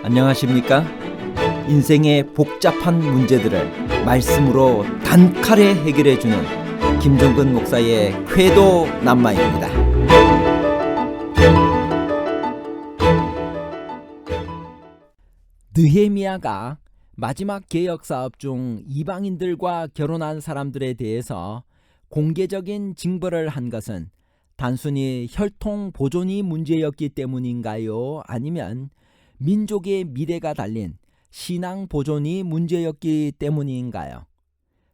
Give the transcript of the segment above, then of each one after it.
안녕하십니까? 인생의 복잡한 문제들을 말씀으로 단칼에 해결해주는 김종근 목사의 쾌도 남마입니다. 느헤미야가 마지막 개혁 사업 중 이방인들과 결혼한 사람들에 대해서 공개적인 징벌을 한 것은 단순히 혈통 보존이 문제였기 때문인가요? 아니면 민족의 미래가 달린 신앙 보존이 문제였기 때문인가요?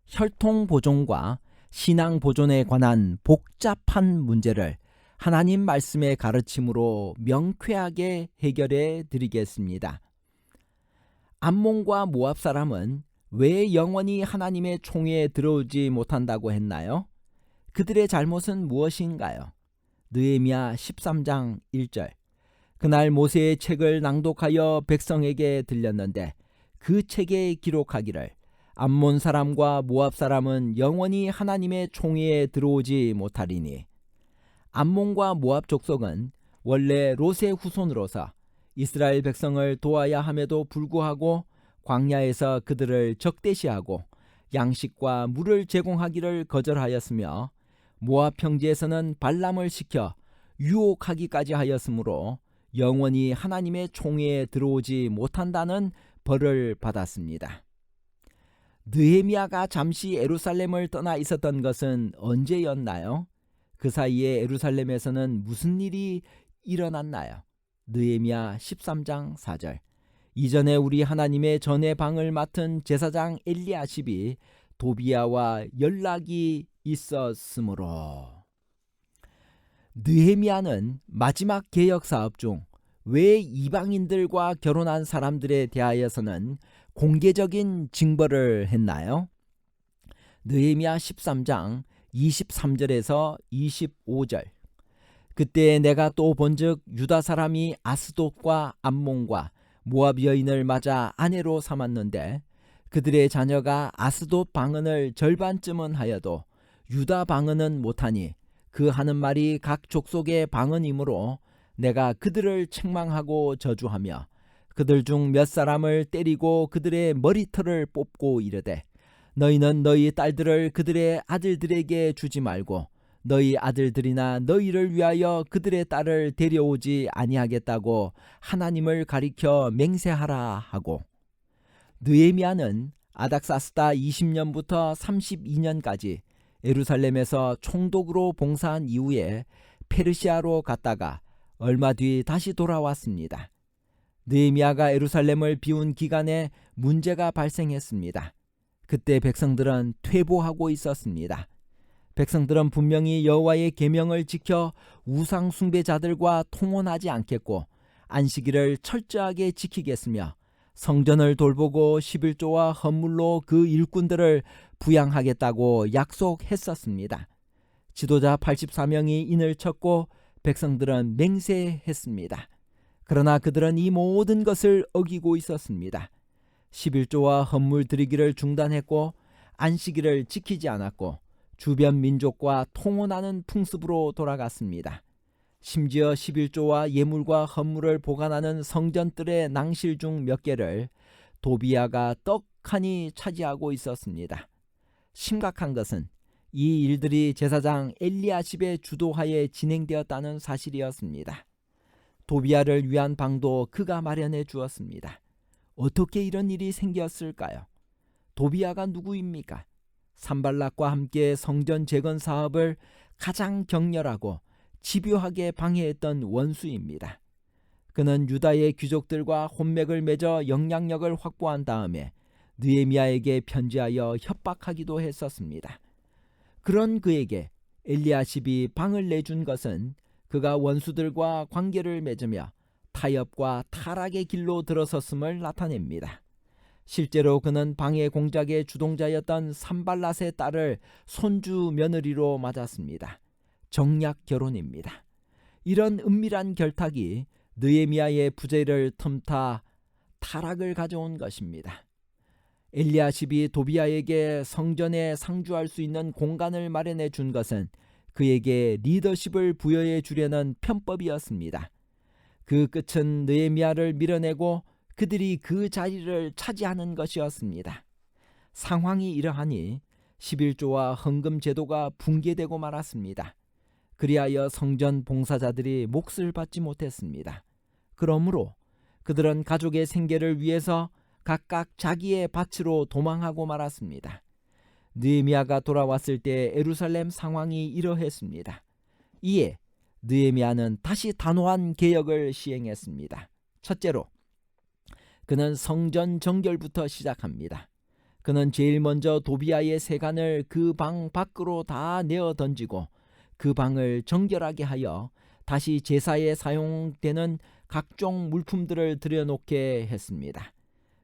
혈통 보존과 신앙 보존에 관한 복잡한 문제를 하나님 말씀의 가르침으로 명쾌하게 해결해 드리겠습니다. 암몬과 모압 사람은 왜 영원히 하나님의 총회에 들어오지 못한다고 했나요? 그들의 잘못은 무엇인가요? 느헤미야 13장 1절. 그날 모세의 책을 낭독하여 백성에게 들렸는데 그 책에 기록하기를 암몬 사람과 모압 사람은 영원히 하나님의 총회에 들어오지 못하리니. 암몬과 모압 족속은 원래 롯의 후손으로서 이스라엘 백성을 도와야 함에도 불구하고 광야에서 그들을 적대시하고 양식과 물을 제공하기를 거절하였으며 모압 평지에서는 발람을 시켜 유혹하기까지 하였으므로 영원히 하나님의 총회에 들어오지 못한다는 벌을 받았습니다. 느헤미야가 잠시 예루살렘을 떠나 있었던 것은 언제였나요? 그 사이에 예루살렘에서는 무슨 일이 일어났나요? 느헤미야 13장 4절. 이전에 우리 하나님의 전의 방을 맡은 제사장 엘리야십이 도비야와 연락이 있었으므로. 느헤미야는 마지막 개혁 사업 중 왜 이방인들과 결혼한 사람들에 대하여서는 공개적인 징벌을 했나요? 느헤미야 13장 23절에서 25절. 그때 내가 또 본즉 유다 사람이 아스돗과 암몬과 모압 여인을 맞아 아내로 삼았는데 그들의 자녀가 아스돗 방언을 절반쯤은 하여도 유다 방언은 못하니 그 하는 말이 각 족속의 방언이므로 내가 그들을 책망하고 저주하며 그들 중 몇 사람을 때리고 그들의 머리털을 뽑고 이르되 너희는 너희 딸들을 그들의 아들들에게 주지 말고 너희 아들들이나 너희를 위하여 그들의 딸을 데려오지 아니하겠다고 하나님을 가리켜 맹세하라 하고. 느헤미야는 아닥사스다 20년부터 32년까지 예루살렘에서 총독으로 봉사한 이후에 페르시아로 갔다가 얼마 뒤 다시 돌아왔습니다. 느헤미야가 예루살렘을 비운 기간에 문제가 발생했습니다. 그때 백성들은 퇴보하고 있었습니다. 백성들은 분명히 여호와의 계명을 지켜 우상 숭배자들과 통혼하지 않겠고 안식일을 철저하게 지키겠으며 성전을 돌보고 11조와 헌물로 그 일꾼들을 부양하겠다고 약속했었습니다. 지도자 84명이 인을 쳤고 백성들은 맹세했습니다. 그러나 그들은 이 모든 것을 어기고 있었습니다. 11조와 헌물 드리기를 중단했고 안식일을 지키지 않았고 주변 민족과 통혼하는 풍습으로 돌아갔습니다. 심지어 11조와 예물과 헌물을 보관하는 성전들의 낭실 중 몇 개를 도비야가 떡하니 차지하고 있었습니다. 심각한 것은 이 일들이 제사장 엘리야십의 주도하에 진행되었다는 사실이었습니다. 도비야를 위한 방도 그가 마련해 주었습니다. 어떻게 이런 일이 생겼을까요? 도비야가 누구입니까? 산발락과 함께 성전 재건 사업을 가장 격렬하고 집요하게 방해했던 원수입니다. 그는 유다의 귀족들과 혼맥을 맺어 영향력을 확보한 다음에 느헤미야에게 편지하여 협박하기도 했었습니다. 그런 그에게 엘리야십이 방을 내준 것은 그가 원수들과 관계를 맺으며 타협과 타락의 길로 들어섰음을 나타냅니다. 실제로 그는 방해 공작의 주동자였던 산발랏의 딸을 손주 며느리로 맞았습니다. 정략 결혼입니다. 이런 은밀한 결탁이 느헤미야의 부재를 틈타 타락을 가져온 것입니다. 엘리야십이 도비야에게 성전에 상주할 수 있는 공간을 마련해 준 것은 그에게 리더십을 부여해 주려는 편법이었습니다. 그 끝은 느헤미야를 밀어내고 그들이 그 자리를 차지하는 것이었습니다. 상황이 이러하니 11조와 헌금 제도가 붕괴되고 말았습니다. 그리하여 성전 봉사자들이 몫을 받지 못했습니다. 그러므로 그들은 가족의 생계를 위해서 각각 자기의 밭으로 도망하고 말았습니다. 느헤미야가 돌아왔을 때 예루살렘 상황이 이러했습니다. 이에 느헤미야는 다시 단호한 개혁을 시행했습니다. 첫째로, 그는 성전 정결부터 시작합니다. 그는 제일 먼저 도비아의 세간을 그 방 밖으로 다 내어 던지고 그 방을 정결하게 하여 다시 제사에 사용되는 각종 물품들을 들여놓게 했습니다.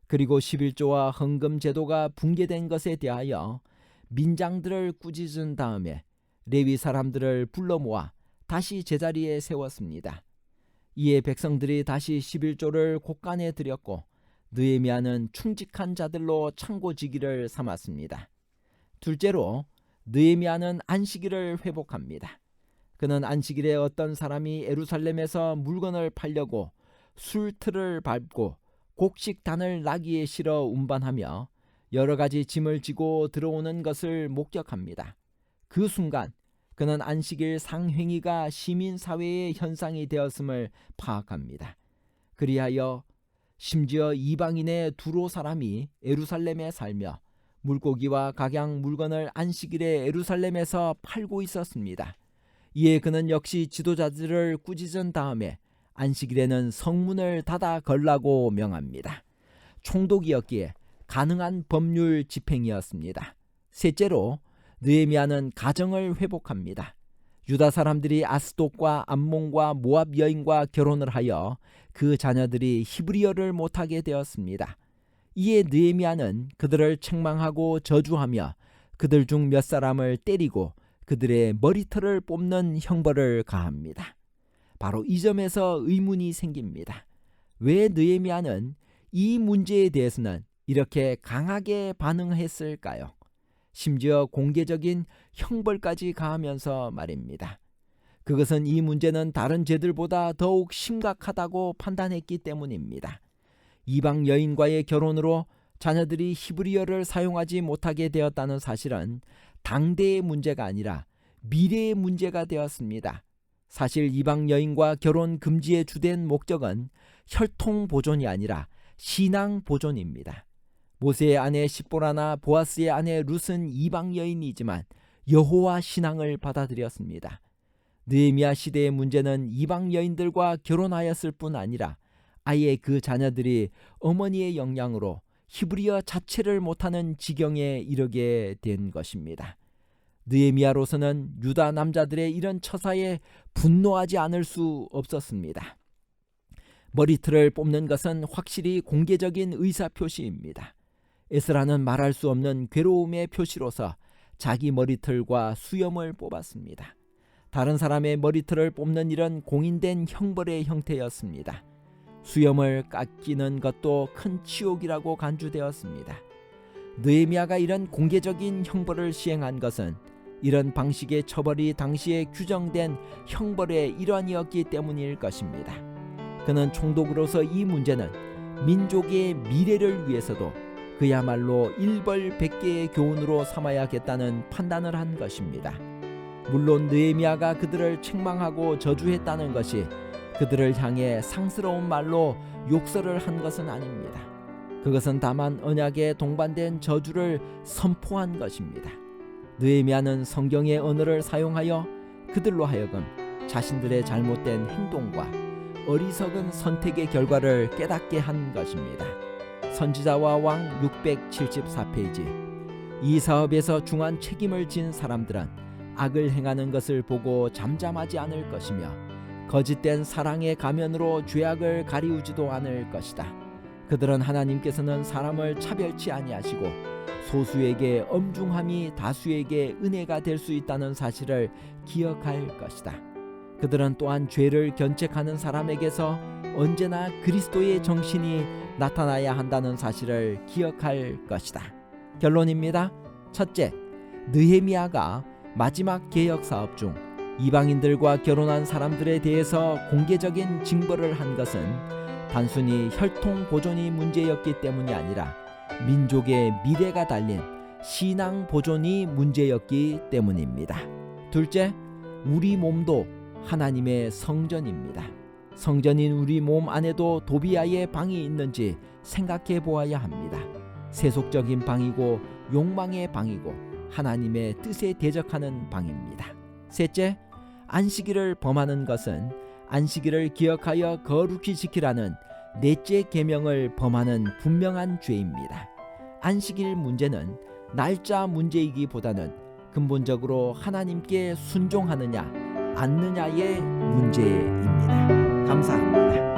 그리고 11조와 헌금 제도가 붕괴된 것에 대하여 민장들을 꾸짖은 다음에 레위 사람들을 불러 모아 다시 제자리에 세웠습니다. 이에 백성들이 다시 11조를 곳간에 드렸고 느헤미야는 충직한 자들로 창고지기를 삼았습니다. 둘째로, 느헤미야는 안식일을 회복합니다. 그는 안식일에 어떤 사람이 예루살렘에서 물건을 팔려고 술틀을 밟고 곡식단을 나귀에 실어 운반하며 여러 가지 짐을 지고 들어오는 것을 목격합니다. 그 순간 그는 안식일 상행위가 시민사회의 현상이 되었음을 파악합니다. 그리하여 심지어 이방인의 두로 사람이 예루살렘에 살며 물고기와 각양 물건을 안식일에 예루살렘에서 팔고 있었습니다. 이에 그는 역시 지도자들을 꾸짖은 다음에 안식일에는 성문을 닫아 걸라고 명합니다. 총독이었기에 가능한 법률 집행이었습니다. 셋째로, 느헤미야는 가정을 회복합니다. 유다 사람들이 아스돗과 암몬과 모압 여인과 결혼을 하여 그 자녀들이 히브리어를 못하게 되었습니다. 이에 느헤미야는 그들을 책망하고 저주하며 그들 중 몇 사람을 때리고 그들의 머리털을 뽑는 형벌을 가합니다. 바로 이 점에서 의문이 생깁니다. 왜 느헤미야는 이 문제에 대해서는 이렇게 강하게 반응했을까요? 심지어 공개적인 형벌까지 가하면서 말입니다. 그것은 이 문제는 다른 죄들보다 더욱 심각하다고 판단했기 때문입니다. 이방 여인과의 결혼으로 자녀들이 히브리어를 사용하지 못하게 되었다는 사실은 당대의 문제가 아니라 미래의 문제가 되었습니다. 사실 이방 여인과 결혼 금지의 주된 목적은 혈통 보존이 아니라 신앙 보존입니다. 모세의 아내 십보라나 보아스의 아내 룻은 이방 여인이지만 여호와 신앙을 받아들였습니다. 느헤미야 시대의 문제는 이방 여인들과 결혼하였을 뿐 아니라 아예 그 자녀들이 어머니의 영향으로 히브리어 자체를 못하는 지경에 이르게 된 것입니다. 느헤미야로서는 유다 남자들의 이런 처사에 분노하지 않을 수 없었습니다. 머리털을 뽑는 것은 확실히 공개적인 의사표시입니다. 에스라는 말할 수 없는 괴로움의 표시로서 자기 머리털과 수염을 뽑았습니다. 다른 사람의 머리털을 뽑는 일은 공인된 형벌의 형태였습니다. 수염을 깎이는 것도 큰 치욕이라고 간주되었습니다. 느헤미야가 이런 공개적인 형벌을 시행한 것은 이런 방식의 처벌이 당시에 규정된 형벌의 일환이었기 때문일 것입니다. 그는 총독으로서 이 문제는 민족의 미래를 위해서도 그야말로 일벌백계의 교훈으로 삼아야겠다는 판단을 한 것입니다. 물론 느헤미야가 그들을 책망하고 저주했다는 것이 그들을 향해 상스러운 말로 욕설을 한 것은 아닙니다. 그것은 다만 언약에 동반된 저주를 선포한 것입니다. 느헤미야는 성경의 언어를 사용하여 그들로 하여금 자신들의 잘못된 행동과 어리석은 선택의 결과를 깨닫게 한 것입니다. 선지자와 왕 674페이지. 이 사업에서 중한 책임을 진 사람들은 악을 행하는 것을 보고 잠잠하지 않을 것이며 거짓된 사랑의 가면으로 죄악을 가리우지도 않을 것이다. 그들은 하나님께서는 사람을 차별치 아니하시고 소수에게 엄중함이 다수에게 은혜가 될 수 있다는 사실을 기억할 것이다. 그들은 또한 죄를 견책하는 사람에게서 언제나 그리스도의 정신이 나타나야 한다는 사실을 기억할 것이다. 결론입니다. 첫째, 느헤미야가 마지막 개혁 사업 중 이방인들과 결혼한 사람들에 대해서 공개적인 징벌을 한 것은 단순히 혈통 보존이 문제였기 때문이 아니라 민족의 미래가 달린 신앙 보존이 문제였기 때문입니다. 둘째, 우리 몸도 하나님의 성전입니다. 성전인 우리 몸 안에도 도비아의 방이 있는지 생각해 보아야 합니다. 세속적인 방이고 욕망의 방이고 하나님의 뜻에 대적하는 방입니다. 셋째, 안식일을 범하는 것은 안식일을 기억하여 거룩히 지키라는 넷째 계명을 범하는 분명한 죄입니다. 안식일 문제는 날짜 문제이기보다는 근본적으로 하나님께 순종하느냐 않느냐의 문제입니다. 감사합니다.